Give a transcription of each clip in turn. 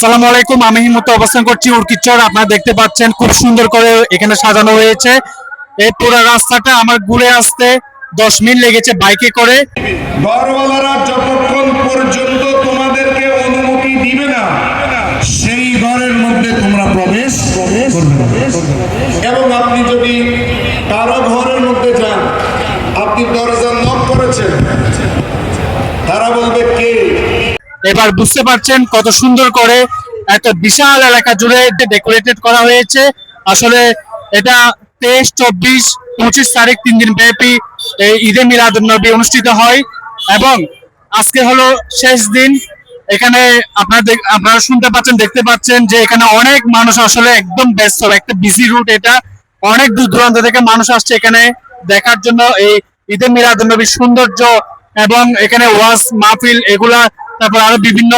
আসসালামু আলাইকুম। আমি হিমন্ত অবস্থান করছি উর্কিচর। আপনারা দেখতে পাচ্ছেন খুব সুন্দর করে এখানে সাজানো হয়েছে। এই পুরো রাস্তাটা আমার ঘুরে আসতে 10 মিনিট লেগেছে বাইকে করে। ঘরওয়ালারা যতক্ষণ পর্যন্ত তোমাদেরকে অনুমতি দিবে না সেই ঘরের মধ্যে তোমরা প্রবেশ করবে না। এবং আপনি যদি কারো ঘরের মধ্যে যান, আপনি দরজা নক করেছেন, তারা বলবে কে। এবার বুঝতে পারছেন কত সুন্দর করে একটা বিশাল এলাকা জুড়ে ডেকোরেটেড করা হয়েছে। আসলে এটা 23, 24, 25 তারিখ 3 দিন ব্যাপী এই ঈদে মিলাদুন্নবী অনুষ্ঠিত হয় এবং আজকে হলো শেষ দিন। এখানে আপনারা শুনতে পাচ্ছেন, দেখতে পাচ্ছেন যে এখানে অনেক মানুষ, আসলে একদম ব্যস্ত, একটা বিজি রুট এটা। অনেক দূর দূরান্ত থেকে মানুষ আসছে এখানে দেখার জন্য এই ঈদে মিলাদুন্নবীর সৌন্দর্য এবং এখানে ওয়াজ মাহফিল এগুলা, তারপর আরো বিভিন্ন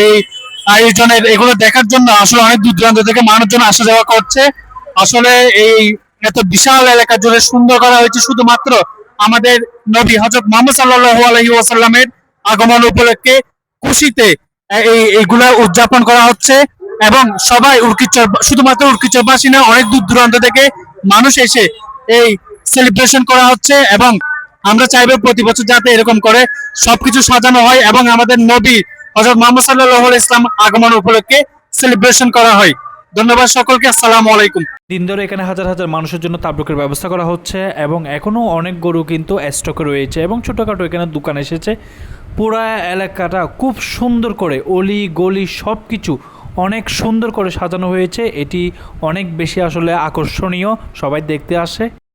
এই আয়োজনের এগুলো দেখার জন্য আসলে অনেক দূর দূরান্ত থেকে মানুষজন আসা যাওয়া করছে। আসলে এই এত বিশাল এলাকা জুড়ে সুন্দর করা হয়েছে শুধুমাত্র আমাদের নবী হযরত মুহাম্মদ সাল্লাল্লাহু আলাইহি ওয়াসাল্লামের আগমন উপলক্ষে খুশিতে এইগুলা উদযাপন করা হচ্ছে। এবং সবাই উর্কিচর, শুধুমাত্র উর্কিচরবাসী না, অনেক দূর দূরান্ত থেকে মানুষ এসে এই সেলিব্রেশন করা হচ্ছে এবং আমরা চাইবো প্রতি বছর যাতে এরকম করে সবকিছু সাজানো হয় এবং আমাদের নবী হযরত মুহাম্মদ সাল্লাল্লাহু আলাইহি ওয়াসাল্লাম আগমন উপলক্ষে সেলিব্রেশন করা হয়। ধন্যবাদ সকলকে। আসসালামু আলাইকুম। দিন ধরে এখানে হাজার হাজার মানুষের জন্য তাবরুকের ব্যবস্থা করা হচ্ছে এবং এখনও অনেক গরু কিন্তু স্টকে রয়েছে এবং ছোটোখাটো এখানে দোকান এসেছে। পুরা এলাকাটা খুব সুন্দর করে অলি গলি সব কিছু অনেক সুন্দর করে সাজানো হয়েছে। এটি অনেক বেশি আসলে আকর্ষণীয়, সবাই দেখতে আসে।